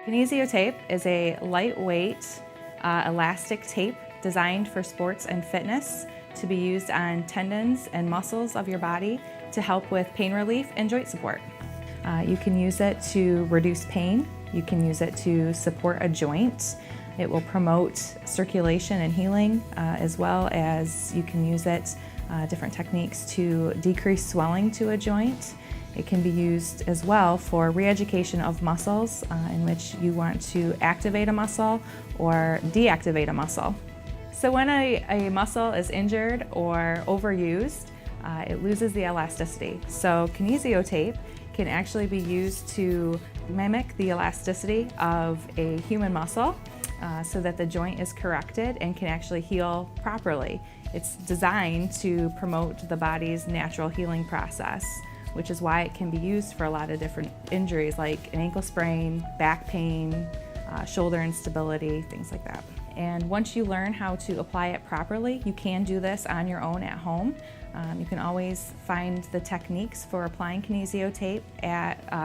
Kinesio tape is a lightweight, elastic tape designed for sports and fitness to be used on tendons and muscles of your body to help with pain relief and joint support. You can use it to reduce pain. You can use it to support a joint. It will promote circulation and healing, as well as you can use it different techniques to decrease swelling to a joint. It can be used as well for re-education of muscles in which you want to activate a muscle or deactivate a muscle. So when a muscle is injured or overused, it loses the elasticity. So Kinesio tape can actually be used to mimic the elasticity of a human muscle so that the joint is corrected and can actually heal properly. It's designed to promote the body's natural healing process, which is why it can be used for a lot of different injuries like an ankle sprain, back pain, shoulder instability, things like that. And once you learn how to apply it properly, you can do this on your own at home. You can always find the techniques for applying Kinesio tape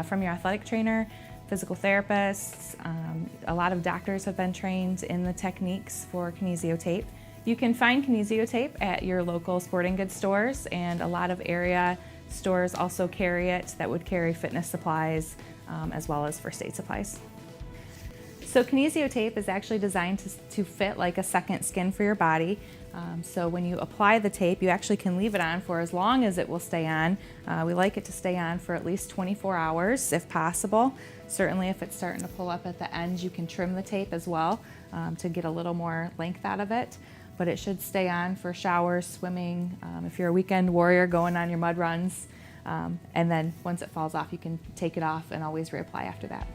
from your athletic trainer, physical therapists. A lot of doctors have been trained in the techniques for Kinesio tape. You can find Kinesio tape at your local sporting goods stores, and a lot of area stores also carry it that would carry fitness supplies as well as first aid supplies. So Kinesio tape is actually designed to fit like a second skin for your body. So when you apply the tape, you actually can leave it on for as long as it will stay on. We like it to stay on for at least 24 hours if possible. Certainly if it's starting to pull up at the ends, you can trim the tape as well to get a little more length out of it. But it should stay on for showers, swimming, if you're a weekend warrior going on your mud runs. And then once it falls off, you can take it off and always reapply after that.